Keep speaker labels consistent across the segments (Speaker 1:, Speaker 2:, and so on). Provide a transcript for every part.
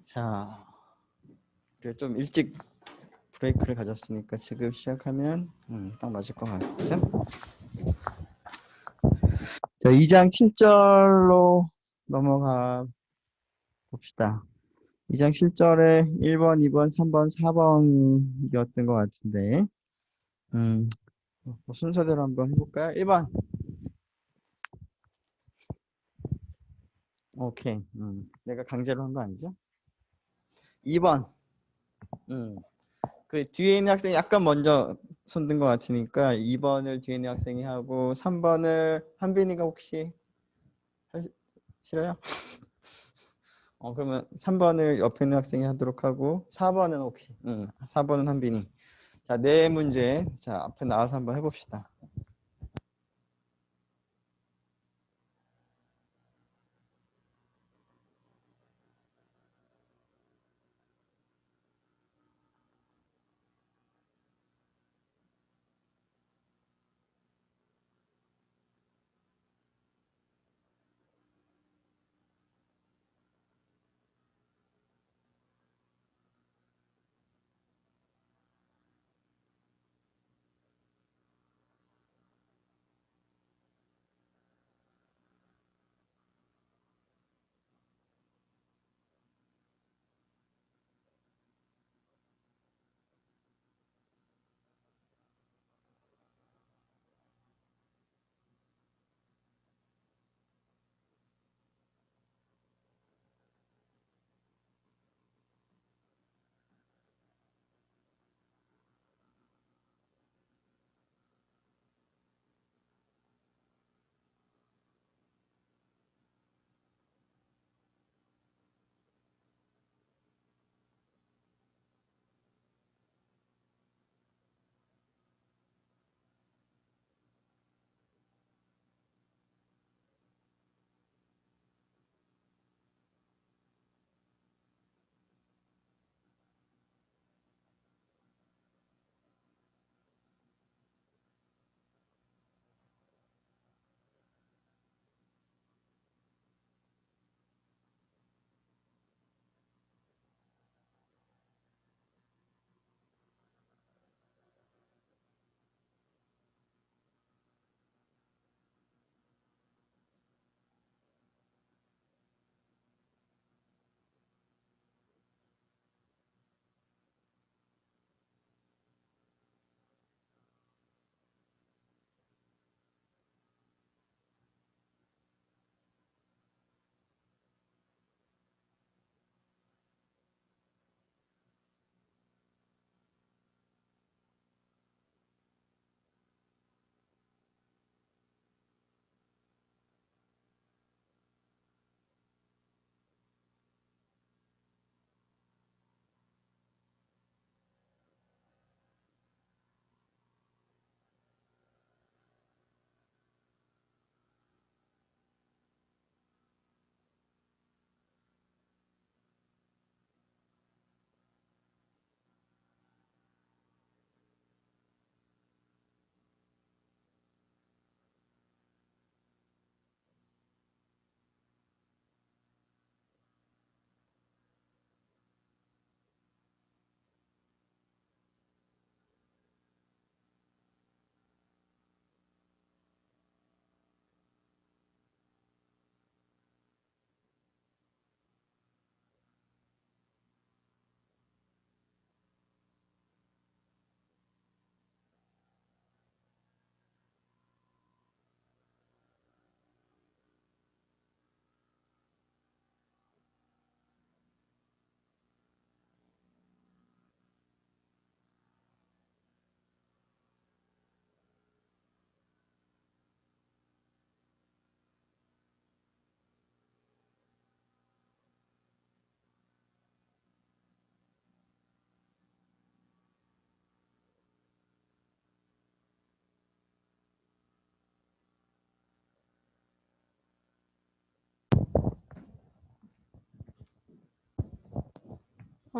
Speaker 1: 자, 그래 좀 일찍 브레이크를 가졌으니까 지금 시작하면 딱 맞을 것 같거든. 자, 2장 7절로 넘어가 봅시다. 2장 7절에 1번, 2번, 3번, 4번이었던 것 같은데 순서대로 한번 해볼까요? 1번. 오케이. 내가 강제로 한 거 아니죠? 2번. 그 뒤에 있는 학생이 약간 먼저 손든 것 같으니까 2번을 뒤에 있는 학생이 하고 3번을 한빈이가 혹시 싫어요? 그러면 3번을 옆에 있는 학생이 하도록 하고 4번은 혹시 4번은 한빈이. 자, 네 문제. 자, 앞에 나와서 한번 해봅시다.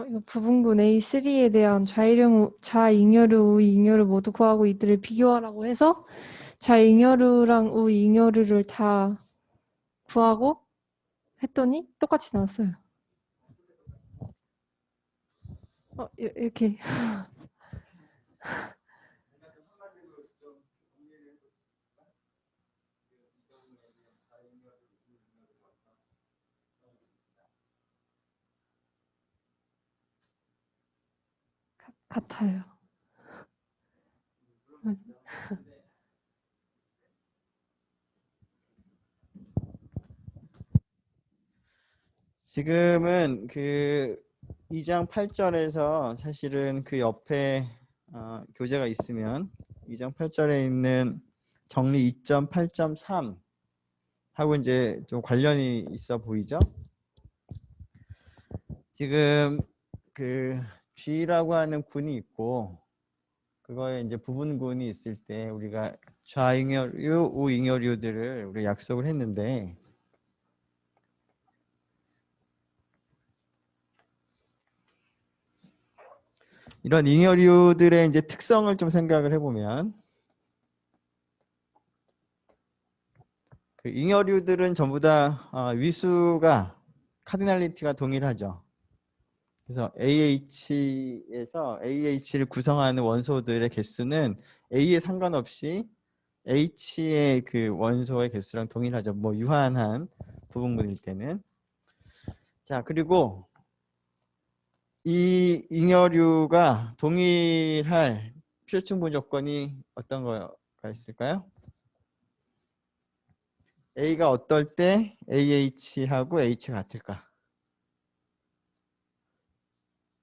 Speaker 2: 이거 부분군 A3에 대한 좌잉여류, 우잉여류 모두 구하고 이들을 비교하라고 해서 좌잉여류랑 우잉여류를 다 구하고 했더니 똑같이 나왔어요. 이렇게. 같아요.
Speaker 1: 지금은 그 2장 8절에서 사실은 그 옆에 교재가 있으면 2장 8절에 있는 정리 2.8.3 하고 이제 좀 관련이 있어 보이죠? 지금 그 G라고 하는 군이 있고 그거에 이제 부분군이 있을 때 우리가 좌잉여류, 우잉여류들을 우리 약속을 했는데 이런 잉여류들의 이제 특성을 좀 생각을 해보면 그 잉여류들은 전부 다 위수가 카디널리티가 동일하죠. 그래서 AH에서 AH를 구성하는 원소들의 개수는 A에 상관없이 H의 그 원소의 개수랑 동일하죠. 뭐 유한한 부분군일 때는. 자, 그리고 이 잉여류가 동일할 필요충분 조건이 어떤 거가 있을까요? A가 어떨 때 AH하고 H 같을까?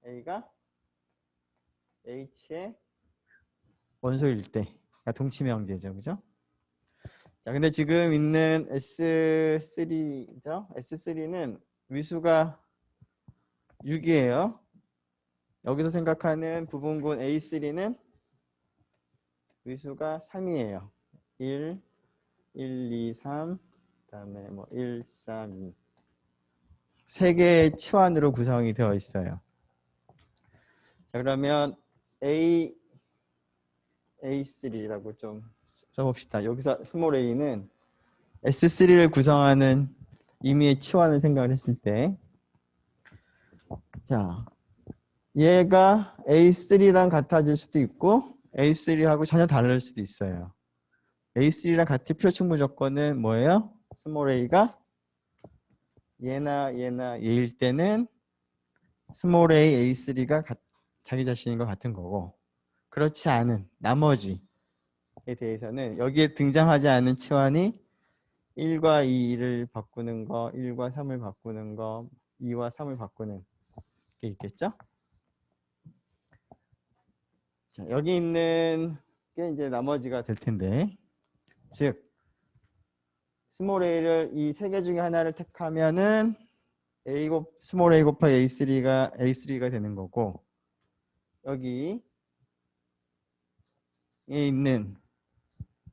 Speaker 1: A가 H의 원소일 때가 동치명제죠. 그죠? 자, 근데 지금 있는 S3죠? S3는 위수가 6이에요. 여기서 생각하는 부분군 A3는 위수가 3이에요. 1, 2, 3, 그다음에 뭐 1, 3, 2. 세 개의 치환으로 구성이 되어 있어요. 자, 그러면 A3라고 좀 써봅시다. 여기서 스몰 a는 S3를 구성하는 임의의 치환을 생각을 했을 때, 자, 얘가 A3랑 같아질 수도 있고 A3하고 전혀 다를 수도 있어요. A3랑 같은 필요충분 조건은 뭐예요? 스몰 a가 얘나 얘일 때는 스몰 a, A3가 자기 자신과 같은 거고, 그렇지 않은 나머지에 대해서는 여기에 등장하지 않은 치환이 1과 2를 바꾸는 거, 1과 3을 바꾸는 거, 2와 3을 바꾸는 게 있겠죠? 자, 여기 있는 게 이제 나머지가 될 텐데, 즉 스몰 a를 이 세 개 중에 하나를 택하면은 스몰 a 곱하기 A3가 되는 거고, 여기 있는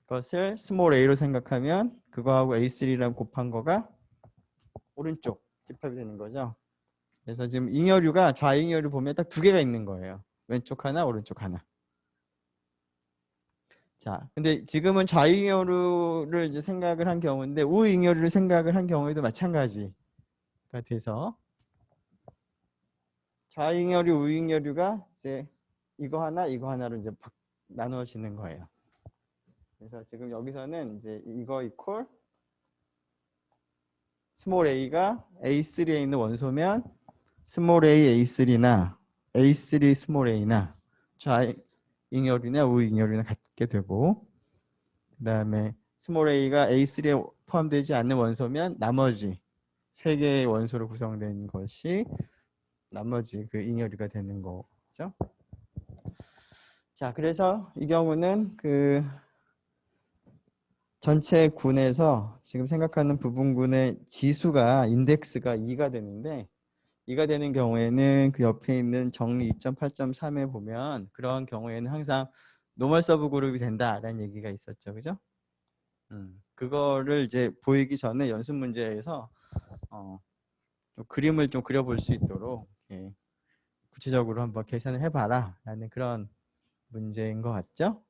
Speaker 1: 것을 스몰 a로 생각하면 그거하고 A3랑 곱한 거가 오른쪽 집합이 되는 거죠. 그래서 지금 잉여류가 좌잉여류 보면 딱 두 개가 있는 거예요. 왼쪽 하나, 오른쪽 하나. 자, 근데 지금은 좌잉여류를 이제 생각을 한 경우인데 우잉여류를 생각을 한 경우에도 마찬가지가 돼서 좌잉여류, 우잉여류가 이제 이거 하나, 이거 하나로 이제 나누어지는 거예요. 그래서 지금 여기서는 이제 이거 이퀄 스몰 a가 A3에 있는 원소면 스몰 a A3나 A3 스몰 a나 좌잉여류나 우잉여류나 같게 되고, 그 다음에 스몰 a가 A3에 포함되지 않는 원소면 나머지 세 개의 원소로 구성된 것이 나머지 그 잉여류가 되는 거죠. 자, 그래서 이 경우는 그 전체 군에서 지금 생각하는 부분군의 지수가 인덱스가 2가 되는데 2가 되는 경우에는 그 옆에 있는 정리 2.8.3에 보면 그런 경우에는 항상 노멀 서브 그룹이 된다라는 얘기가 있었죠. 그죠? 그거를 이제 보이기 전에 연습 문제에서 좀 그림을 좀 그려볼 수 있도록 구체적으로 한번 계산을 해봐라 라는 그런 문제인 것 같죠?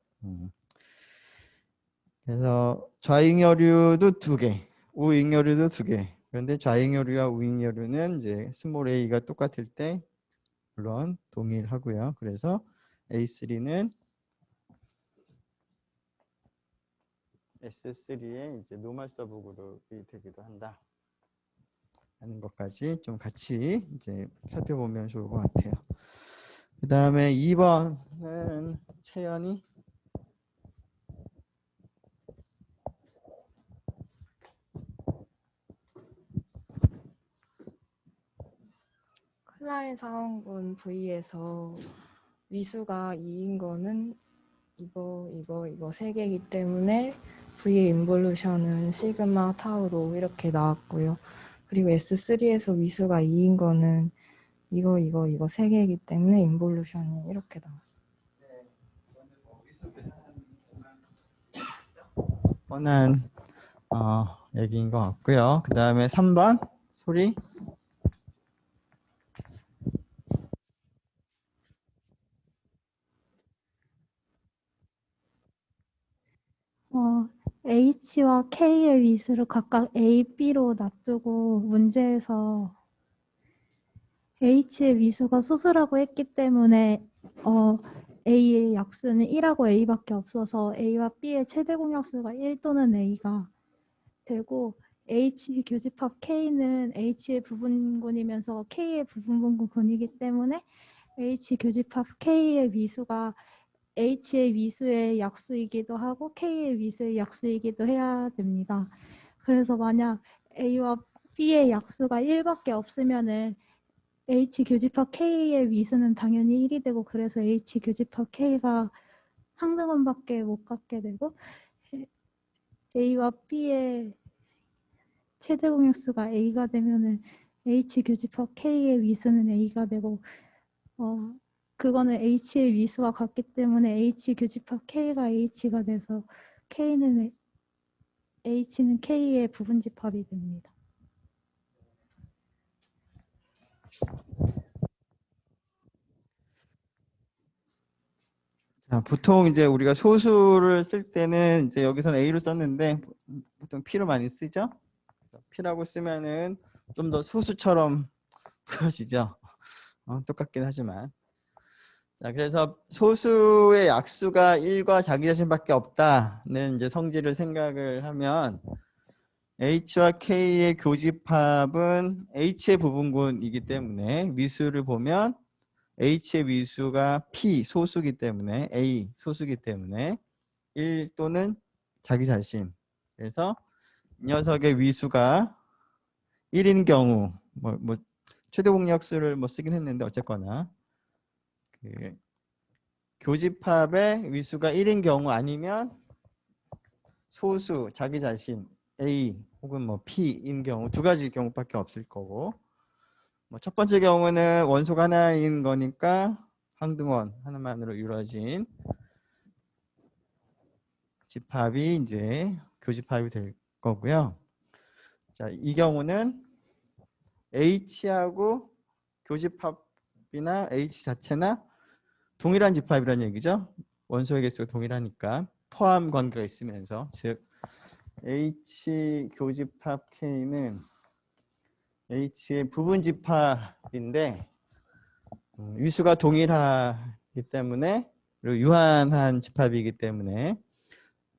Speaker 1: 그래서 좌잉여류도 2개, 우잉여류도 2개. 그런데 좌잉여류와 우잉여류는 이제 스몰 a가 똑같을 때 물론 동일하고요. 그래서 A3는 S3의 이제 노멀 서브 그룹이 되기도 한다 하는 것까지 좀 같이 이제 살펴보면 좋을 것 같아요. 그 다음에 2번은 채연이.
Speaker 3: 클라인 상원군 V에서 위수가 2인 거는 이거 세 개이기 때문에 V의 인볼루션은 시그마 타우로 이렇게 나왔고요. 그리고 S3에서 위수가 2인 거는 이거 세 개이기 때문에 인볼루션이 이렇게 나왔어요.
Speaker 1: 뻔한 얘기인 것 같고요. 그 다음에 3번 소리.
Speaker 4: H와 K의 위수를 각각 A, B로 놔두고 문제에서 H의 위수가 소수라고 했기 때문에 A의 약수는 1하고 A밖에 없어서 A와 B의 최대 공약수가 1 또는 A가 되고 H 교집합 K는 H의 부분군이면서 K의 부분분군이기 때문에 H 교집합 K의 위수가 H의 위수의 약수이기도 하고 K의 위수의 약수이기도 해야 됩니다. 그래서 만약 A와 B의 약수가 1밖에 없으면은 H 교집합 K의 위수는 당연히 1이 되고 그래서 H 교집합 K가 한 등원밖에 못 갖게 되고 A와 B의 최대 공약수가 A가 되면은 H 교집합 K의 위수는 A가 되고 그거는 H의 위수가 같기 때문에 H 교집합 K가 H가 돼서 H는 K의 부분집합이 됩니다.
Speaker 1: 자, 보통 이제 우리가 소수를 쓸 때는 이제 여기서는 A로 썼는데 보통 P로 많이 쓰죠. P라고 쓰면은 좀 더 소수처럼 보여지죠. 똑같긴 하지만. 자, 그래서 소수의 약수가 1과 자기 자신밖에 없다는 이제 성질을 생각을 하면 H와 K의 교집합은 H의 부분군이기 때문에 위수를 보면 H의 위수가 P 소수기 때문에 A 소수기 때문에 1 또는 자기 자신. 그래서 이 녀석의 위수가 1인 경우 뭐 최대 공약수를 뭐 쓰긴 했는데 어쨌거나 그 교집합의 위수가 1인 경우 아니면 소수 자기 자신 A 혹은 뭐 P인 경우 두 가지 경우밖에 없을 거고 뭐 첫 번째 경우는 원소가 하나인 거니까 항등원 하나만으로 이루어진 집합이 이제 교집합이 될 거고요. 자, 이 경우는 H하고 교집합이나 H 자체나 동일한 집합이라는 얘기죠. 원소의 개수가 동일하니까 포함 관계가 있으면서 즉 H 교집합 K는 H의 부분 집합인데 위수가 동일하기 때문에 그리고 유한한 집합이기 때문에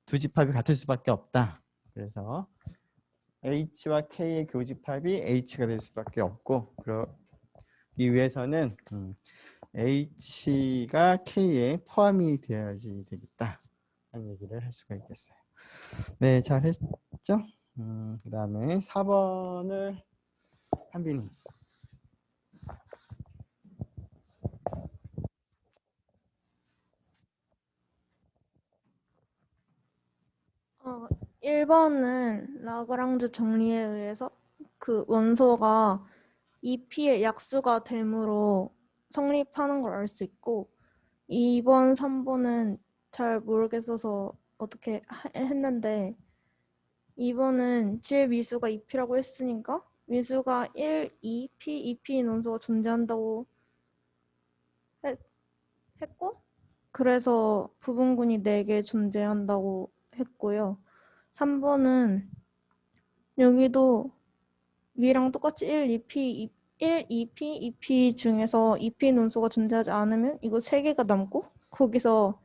Speaker 1: 두 집합이 같을 수밖에 없다. 그래서 H와 K의 교집합이 H가 될 수밖에 없고 그러기 위해서는 H가 K에 포함이 되어야지 되겠다 하는 얘기를 할 수가 있겠어요. 네, 잘했죠? 그 다음에 4번을 한빈이.
Speaker 3: 1번은 라그랑주 정리에 의해서 그 원소가 2P의 약수가 되므로 성립하는 걸 알 수 있고 2번, 3번은 잘 모르겠어서 어떻게 했는데 2번은 질 미수가 2P라고 했으니까 미수가 1, 2P, 2P인 원소가 존재한다고 했고 그래서 부분군이 4개 존재한다고 했고요. 3번은 여기도 위랑 똑같이 1, 2P,
Speaker 5: 1, 2p, 2p 중에서 2p 논소가 존재하지 않으면 이거 3개가 남고 거기서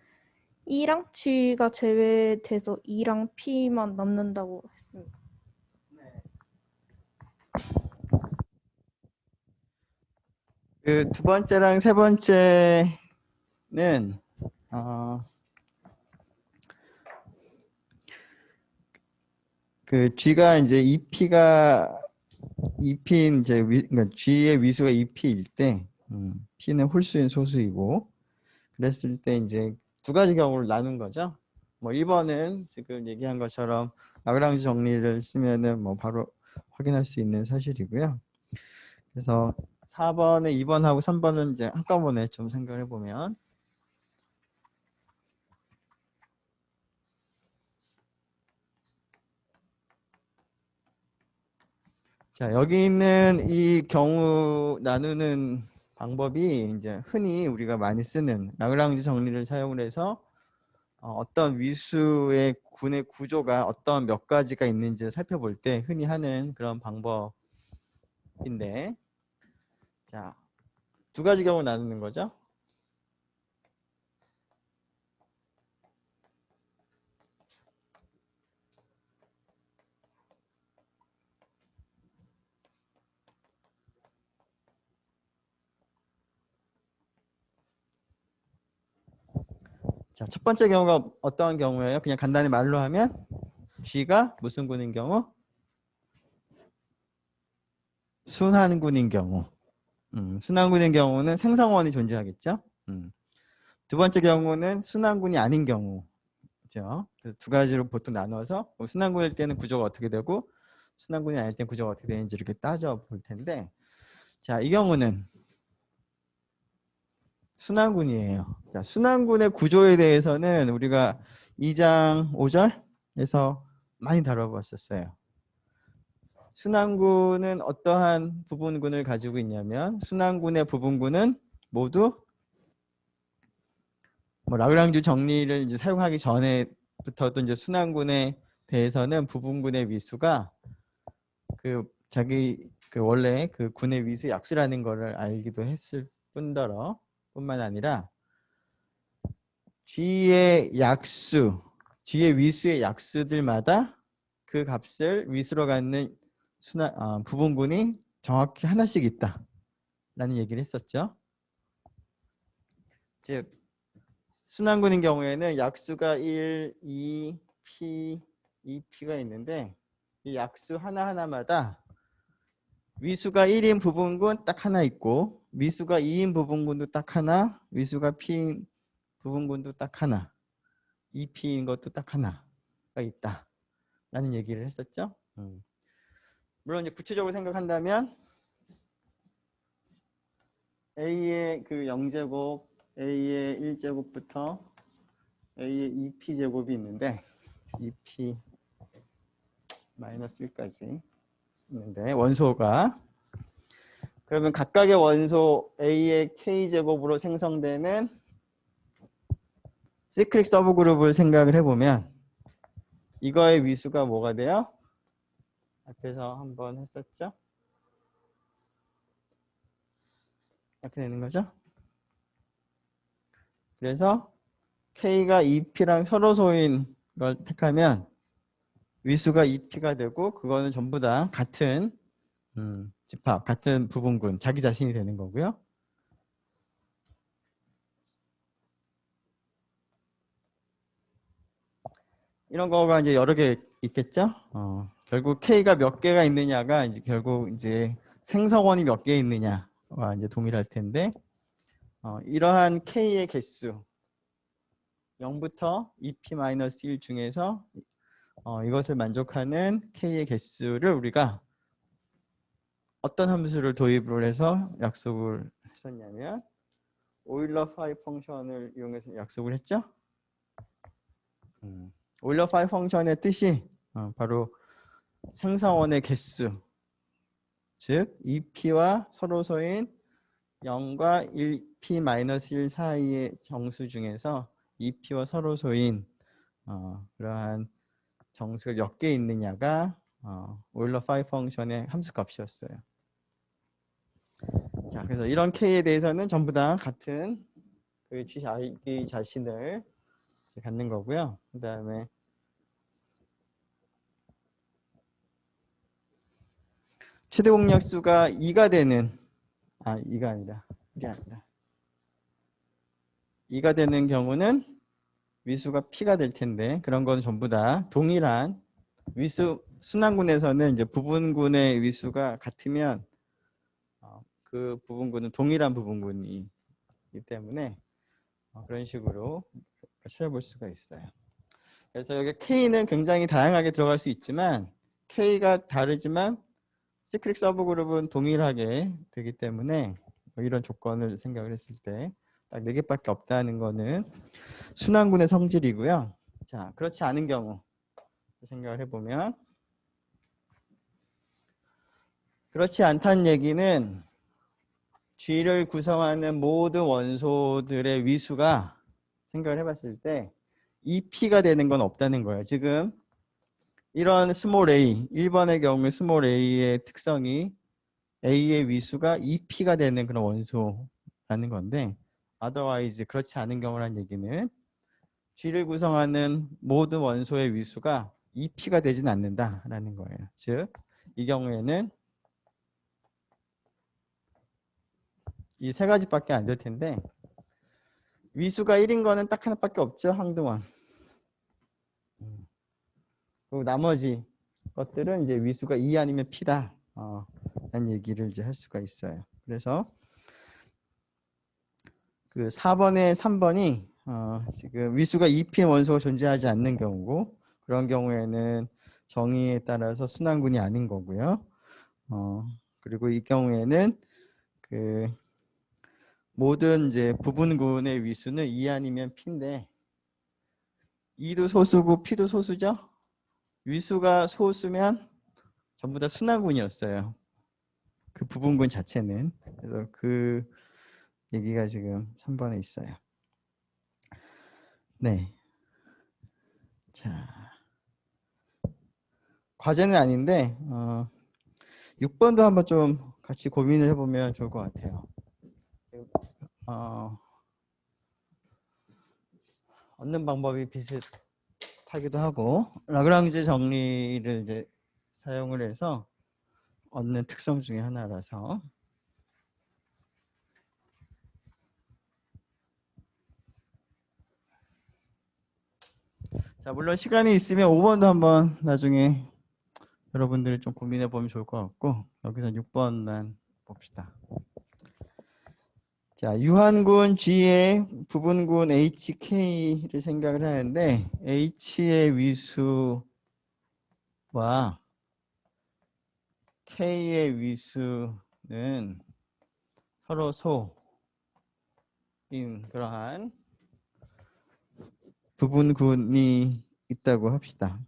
Speaker 5: E랑 G가 제외돼서 E랑 P만 남는다고 했습니다.
Speaker 1: 그 두 번째랑 세 번째는 그 G가 이제 2P인 이제 그러니까 G의 위수가 2P일 때 P는 홀수인 소수이고 그랬을 때 이제 두 가지 경우를 나눈 거죠. 뭐 1번은 지금 얘기한 것처럼 라그랑지 정리를 쓰면은 뭐 바로 확인할 수 있는 사실이고요. 그래서 4번에 2번하고 3번은 이제 한꺼번에 좀 생각을 해보면 자, 여기 있는 이 경우 나누는 방법이 이제 흔히 우리가 많이 쓰는 라그랑지 정리를 사용을 해서 어떤 위수의 군의 구조가 어떤 몇 가지가 있는지를 살펴볼 때 흔히 하는 그런 방법인데 자, 두 가지 경우 나누는 거죠. 자, 첫 번째 경우가 어떠한 경우예요? 그냥 간단히 말로 하면 G가 무슨 군인 경우? 순환군인 경우. 순환군인 경우는 생성원이 존재하겠죠. 두 번째 경우는 순환군이 아닌 경우죠. 그래서 두 가지로 보통 나눠서 순환군일 때는 구조가 어떻게 되고 순환군이 아닐 때는 구조가 어떻게 되는지 이렇게 따져 볼 텐데 자, 이 경우는 순환군이에요. 자, 순환군의 구조에 대해서는 우리가 2장 5절에서 많이 다뤄봤었어요. 순환군은 어떠한 부분군을 가지고 있냐면 순환군의 부분군은 모두 뭐 라그랑주 정리를 이제 사용하기 전에부터도 이제 순환군에 대해서는 부분군의 위수가 그 자기 그 원래 그 군의 위수 약수라는 거를 알기도 했을 뿐만 아니라 G의 약수, G의 위수의 약수들마다 그 값을 위수로 갖는 부분군이 정확히 하나씩 있다라는 얘기를 했었죠. 즉 순환군인 경우에는 약수가 1, 2, P, 2P가 있는데 이 약수 하나하나마다 위수가 1인 부분군 딱 하나 있고 위수가 2인 부분군도 딱 하나, 위수가 P인 부분군도 딱 하나, 2P인 것도 딱 하나가 있다 라는 얘기를 했었죠. 물론 이제 구체적으로 생각한다면 A의 그 0제곱, A의 1제곱부터 A의 2P제곱이 있는데 2P 마이너스 1까지 있는데 원소가 그러면 각각의 원소 A의 K제곱으로 생성되는 시크릿 서브그룹을 생각을 해보면 이거의 위수가 뭐가 돼요? 앞에서 한번 했었죠? 이렇게 되는 거죠? 그래서 K가 2P랑 서로소인 걸 택하면 위수가 2P가 되고 그거는 전부 다 같은 집합, 같은 부분군, 자기 자신이 되는 거고요. 이런 거가 이제 여러 개 있겠죠? 결국 K가 몇 개가 있느냐가 이제 결국 이제 생성원이 몇 개 있느냐와 이제 동일할 텐데, 이러한 K의 개수 0부터 2P-1 중에서 이것을 만족하는 K의 개수를 우리가 어떤 함수를 도입을 해서 약속을 했었냐면 오일러 파이 펑션을 이용해서 약속을 했죠. 오일러 파이 펑션의 뜻이 바로 생성원의 개수, 즉 2P와 서로소인 0과 1P-1 사이의 정수 중에서 2P와 서로소인 그러한 정수가 몇 개 있느냐가 오일러 파이 펑션의 함수값이었어요. 자, 그래서 이런 K에 대해서는 전부 다 같은 그 자기 자신을 갖는 거고요. 그 다음에 최대 공약수가 2가 되는 2가 아니라 이게 아니라 2가 되는 경우는 위수가 P가 될 텐데 그런 건 전부 다 동일한 위수 순환군에서는 이제 부분군의 위수가 같으면 그 부분군은 동일한 부분군이기 때문에 그런 식으로 찾아볼 수가 있어요. 그래서 여기 K는 굉장히 다양하게 들어갈 수 있지만 K가 다르지만 시크릿 서브그룹은 동일하게 되기 때문에 이런 조건을 생각을 했을 때 딱 4개밖에 없다는 거는 순환군의 성질이고요. 자, 그렇지 않은 경우 생각을 해보면 그렇지 않다는 얘기는 G를 구성하는 모든 원소들의 위수가 생각을 해봤을 때 2P가 되는 건 없다는 거예요. 지금 이런 스몰 a, 1번의 경우 스몰 a의 특성이 a의 위수가 2P가 되는 그런 원소라는 건데 otherwise 그렇지 않은 경우란 얘기는 G를 구성하는 모든 원소의 위수가 2P가 되진 않는다라는 거예요. 즉, 이 경우에는 이 3가지밖에 안 될 텐데 위수가 1인 거는 딱 하나밖에 없죠. 항등원. 그리고 나머지 것들은 이제 위수가 2 아니면 P다. 라는 얘기를 이제 할 수가 있어요. 그래서 그 4번에 3번이 지금 위수가 2P의 원소가 존재하지 않는 경우고 그런 경우에는 정의에 따라서 순환군이 아닌 거고요. 그리고 이 경우에는 그 모든 이제 부분군의 위수는 2 아니면 P인데 2도 소수고 P도 소수죠. 위수가 소수면 전부 다 순환군이었어요. 그 부분군 자체는. 그래서 그 얘기가 지금 3번에 있어요. 네. 자. 과제는 아닌데 6번도 한번 좀 같이 고민을 해보면 좋을 것 같아요. 얻는 방법이 비슷하기도 하고 라그랑지 정리를 이제 사용을 해서 얻는 특성 중에 하나라서 자, 물론 시간이 있으면 5번도 한번 나중에 여러분들이 좀 고민해 보면 좋을 것 같고 여기서 6번만 봅시다. 자, 유한군 G의 부분군 HK를 생각을 하는데 H의 위수와 K의 위수는 서로 소인 그러한 부분군이 있다고 합시다.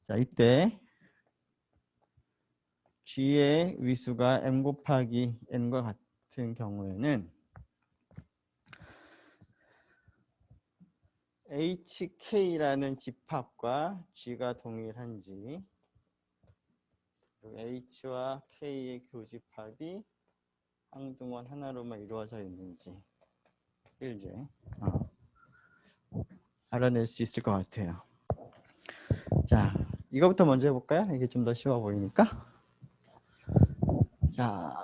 Speaker 1: 자, 이때 G의 위수가 M 곱하기 N과 같은 경우에는 HK라는 집합과 G가 동일한지 H와 K의 교집합이 항등원 하나로만 이루어져 있는지 이제 알아낼 수 있을 것 같아요. 자, 이거부터 먼저 해볼까요? 이게 좀 더 쉬워 보이니까. 자,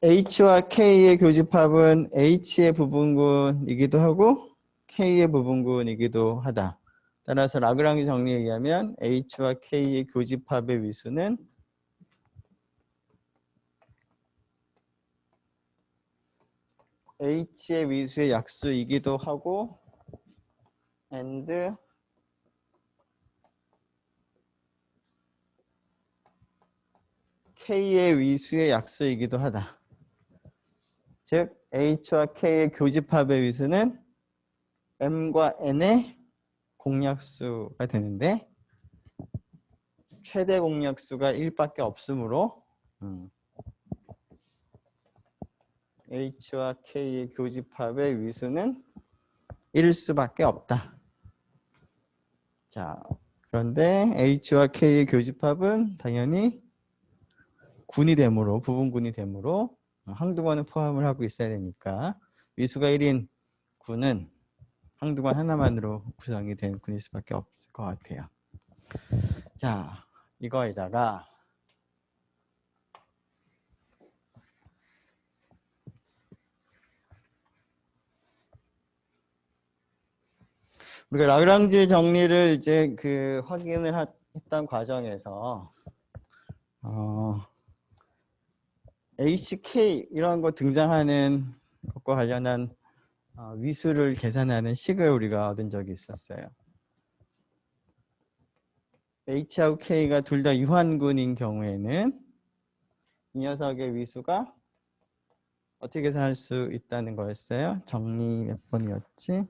Speaker 1: H와 K의 교집합은 H의 부분군이기도 하고 K의 부분군이기도 하다. 따라서 라그랑지 정리에 의하면 H와 K의 교집합의 위수는 H의 위수의 약수이기도 하고 and K의 위수의 약수이기도 하다. 즉 H와 K의 교집합의 위수는 M과 N의 공약수가 되는데 최대 공약수가 1밖에 없으므로 H와 K의 교집합의 위수는 1일 수밖에 없다. 자, 그런데 H와 K의 교집합은 당연히 군이 되므로 부분군이 되므로 항등원은 포함을 하고 있어야 되니까 위수가 1인 군은 항등원 하나만으로 구성이 된 군일 수밖에 없을 것 같아요. 자, 이거에다가 우리가 라그랑지 정리를 이제 그 확인을 했던 과정에서 HK 이런 거 등장하는 것과 관련한 위수를 계산하는 식을 우리가 얻은 적이 있었어요. H하고 K가 둘 다 유한군인 경우에는 이 녀석의 위수가 어떻게 계산할 수 있다는 거였어요? 정리 몇 번이었지?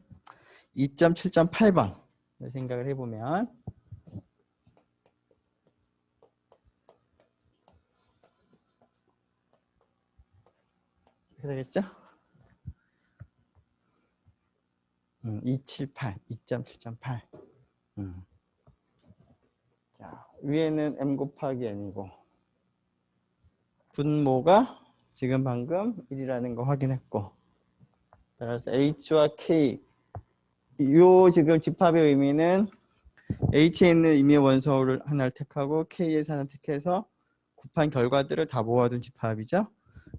Speaker 1: 2.7.8번 생각을 해보면 되겠죠? 278, 2.7.8. 자, 위에는 m 곱하기 n이고 분모가 지금 방금 1이라는 거 확인했고, 따라서 h와 k 요 지금 집합의 의미는 h에 있는 임의의 원소를 하나를 택하고 k에서 하나 택해서 곱한 결과들을 다 모아둔 집합이죠.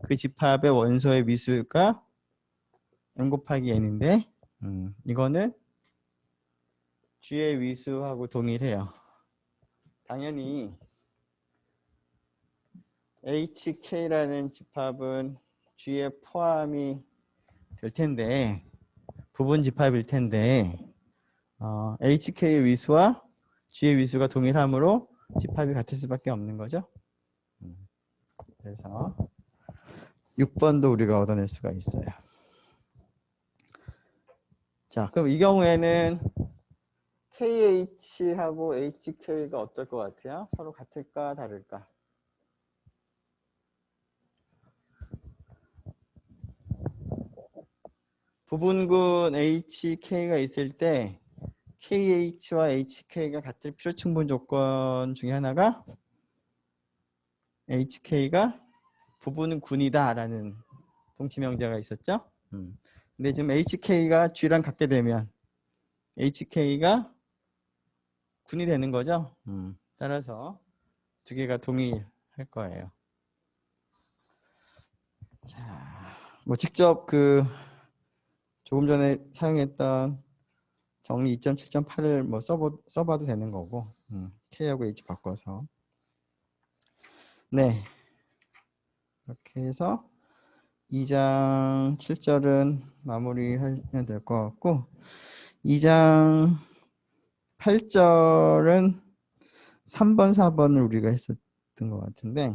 Speaker 1: 그 집합의 원소의 위수가 m 곱하기 n인데 이거는 g의 위수하고 동일해요. 당연히 HK라는 집합은 G에 포함이 될 텐데 부분 집합일 텐데 HK의 위수와 G의 위수가 동일하므로 집합이 같을 수밖에 없는 거죠. 그래서 6번도 우리가 얻어낼 수가 있어요. 자, 그럼 이 경우에는 KH하고 HK가 어떨 것 같아요? 서로 같을까 다를까? 부분군 HK가 있을 때 KH와 HK가 같을 필요 충분 조건 중에 하나가 HK가 부분은 군이다 라는 동치명제가 있었죠. 근데 지금 HK가 G랑 같게 되면 HK가 군이 되는 거죠. 따라서 두 개가 동일할 거예요. 자, 뭐 직접 그 조금 전에 사용했던 정리 2.7.8을 뭐 써봐도 되는 거고, K하고 H 바꿔서. 네, 이렇게 해서 2장 7절은 마무리하면 될 것 같고, 2장 8절은 3번, 4번을 우리가 했었던 것 같은데,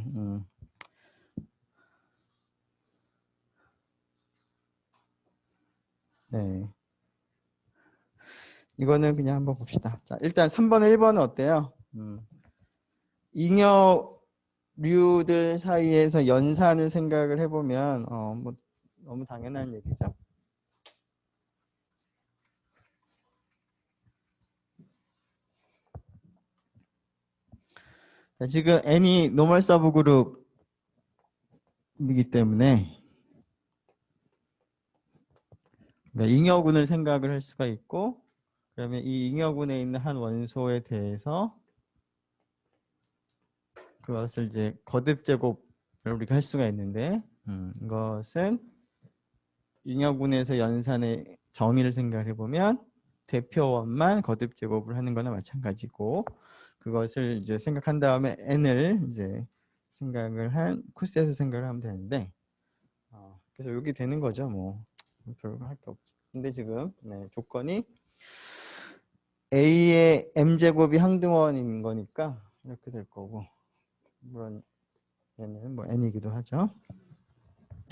Speaker 1: 네. 이거는 그냥 한번 봅시다. 자, 일단 3번, 1번은 어때요? 잉여류들 사이에서 연산을 생각을 해보면 뭐 너무 당연한 얘기죠. 자, 지금 n이 노멀 서브 그룹이기 때문에 그러니까 잉여군을 생각을 할 수가 있고, 그러면 이 잉여군에 있는 한 원소에 대해서 그것을 이제 거듭 제곱을 우리가 할 수가 있는데, 이것은 잉여군에서 연산의 정의를 생각해 보면 대표원만 거듭 제곱을 하는 거나 마찬가지고, 그것을 이제 생각한 다음에 n을 이제 생각을 한 코스에서 생각을 하면 되는데, 그래서 여기 되는 거죠. 뭐 별거 할 게 없죠. 근데 지금 조건이 A의 m제곱이 항등원인 거니까 이렇게 될 거고, 물론 얘는 뭐 n이기도 하죠.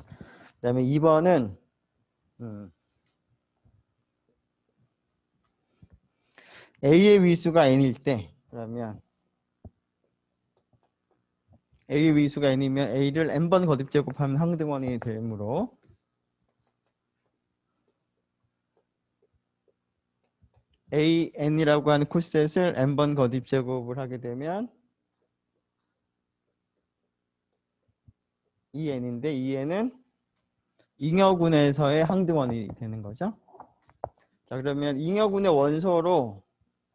Speaker 1: 그 다음에 2번은 A의 위수가 n일 때, 그러면 A의 위수가 n이면 A를 n번 거듭 제곱하면 항등원이 되므로 AN이라고 하는 코셋을 n번 거듭 제곱을 하게 되면 이 n인데 이 n은 잉여군에서의 항등원이 되는 거죠. 자, 그러면 잉여군의 원소로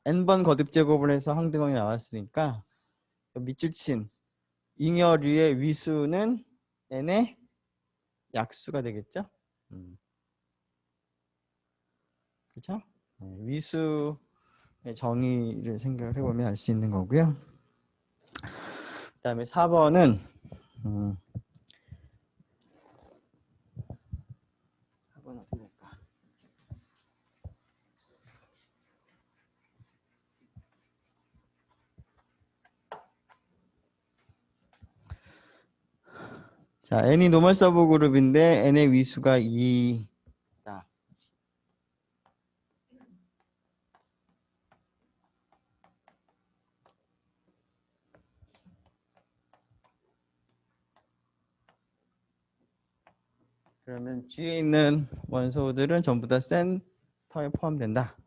Speaker 1: n번 거듭 제곱을 해서 항등원이 나왔으니까 밑줄 친 잉여류의 위수는 n의 약수가 되겠죠. 그렇죠? 위수의 정의를 생각을 해보면 알 수 있는 거고요. 그 다음에 4번은 4번 어떻게 될까? 자, n이 노멀 서브 그룹인데 n의 위수가 2다. 그러면 G에 있는 원소들은 전부 다 센터에 포함된다.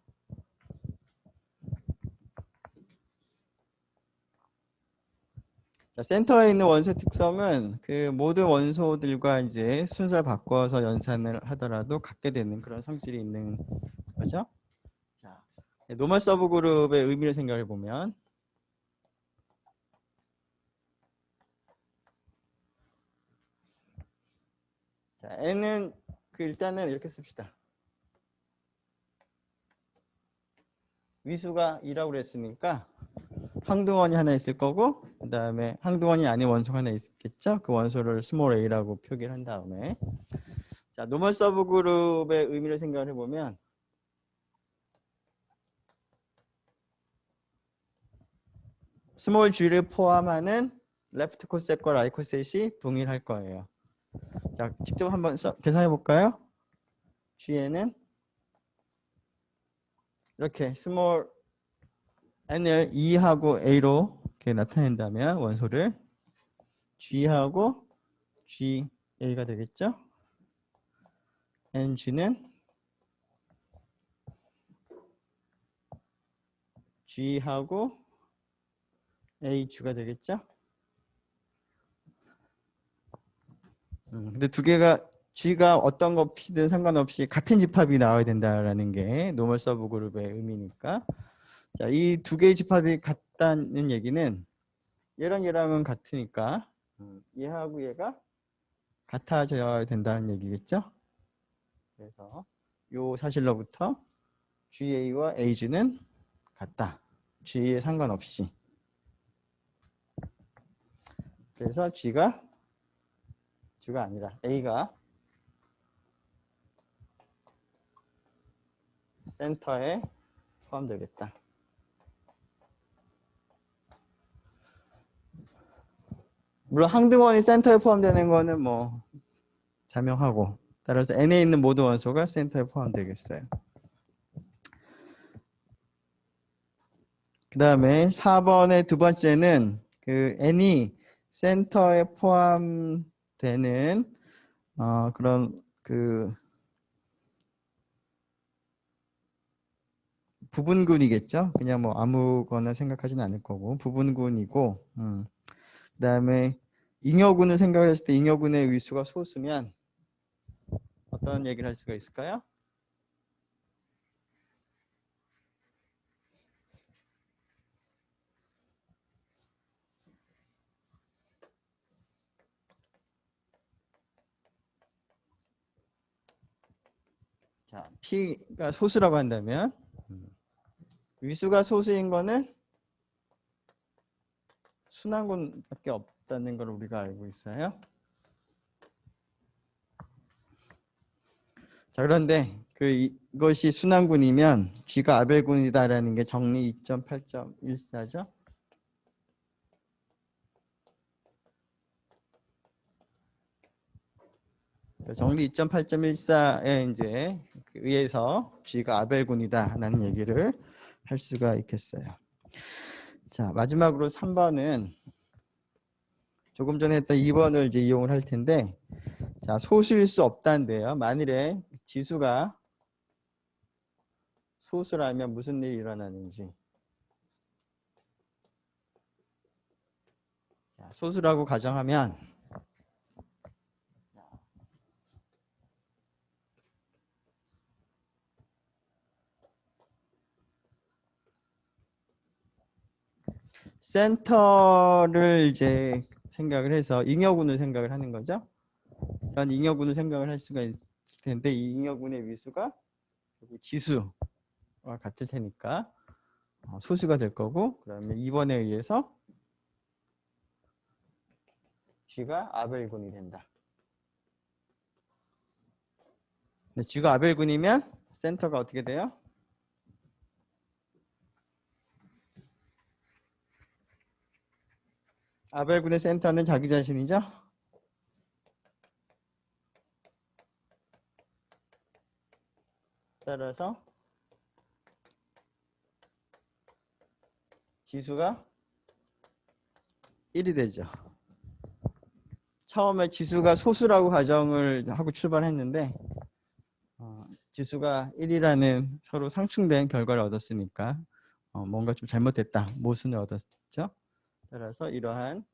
Speaker 1: 자, 센터에 있는 원소 특성은 그 모든 원소들과 이제 순서를 바꿔서 연산을 하더라도 갖게 되는 그런 성질이 있는 거죠. 자, 노멀 서브 그룹의 의미를 생각해 보면 자, n은 일단은 이렇게 씁시다. 위수가 2라고 그랬으니까 항등원이 하나 있을 거고 그 다음에 항등원이 아닌 원소가 하나 있겠죠. 그 원소를 스몰 a라고 표기를 한 다음에 자, 노멀 서브 그룹의 의미를 생각을 해보면 스몰 g를 포함하는 레프트 코셋과 라이트 코셋이 동일할 거예요. 자, 직접 한번 계산해 볼까요? g에는 이렇게 스몰 n을 2하고 a로 이렇게 나타낸다면 원소를 g하고 ga가 되겠죠? ng는 g하고 a가 되겠죠? 근데 두 개가 g가 어떤 거 피든 상관없이 같은 집합이 나와야 된다라는 게 노멀 서브 그룹의 의미니까 자, 이 두 개의 집합이 같다는 얘기는 얘랑 얘랑은 같으니까 얘하고 얘가 같아져야 된다는 얘기겠죠? 그래서 요 사실로부터 GA와 AG는 같다. G에 상관없이. 그래서 G가 아니라 A가 센터에 포함되겠다. 물론 항등원이 센터에 포함되는 거는 뭐 자명하고 따라서 N에 있는 모든 원소가 센터에 포함되겠어요. 그 다음에 4번의 두 번째는 그 N이 센터에 포함되는 그런 그 부분군이겠죠. 그냥 뭐 아무거나 생각하지는 않을 거고 부분군이고 그 다음에 잉여군을 생각을 했을 때 잉여군의 위수가 소수면 어떤 얘기를 할 수가 있을까요? 자, P가 소수라고 한다면 위수가 소수인 거는 순환군밖에 없다는 걸 우리가 알고 있어요. 자, 그런데 이것이 순환군이면 G가 아벨군이다라는 게 정리 2.8.14죠. 정리 2.8.14에 이제 의해서 G가 아벨군이다라는 얘기를 할 수가 있겠어요. 자, 마지막으로 3번은 조금 전에 했던 2번을 이제 이용을 할 텐데, 자, 소수일 수 없다는데요. 만일에 지수가 소수라면 무슨 일이 일어나는지. 자, 소수라고 가정하면 센터를 이제 생각을 해서 잉여군을 생각을 하는 거죠. 이런 잉여군을 생각을 할 수가 있을 텐데 이 잉여군의 위수가 지수와 같을 테니까 소수가 될 거고, 그다음에 2번에 의해서 G가 아벨군이 된다. 근데 G가 아벨군이면 센터가 어떻게 돼요? 아벨군의 센터는 자기 자신이죠. 따라서 지수가 1이 되죠. 처음에 지수가 소수라고 가정을 하고 출발했는데 지수가 1이라는 서로 상충된 결과를 얻었으니까 뭔가 좀 잘못됐다, 모순을 얻었죠. 따라서 이러한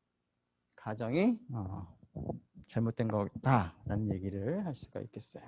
Speaker 1: 가정이 잘못된 거다라는 얘기를 할 수가 있겠어요.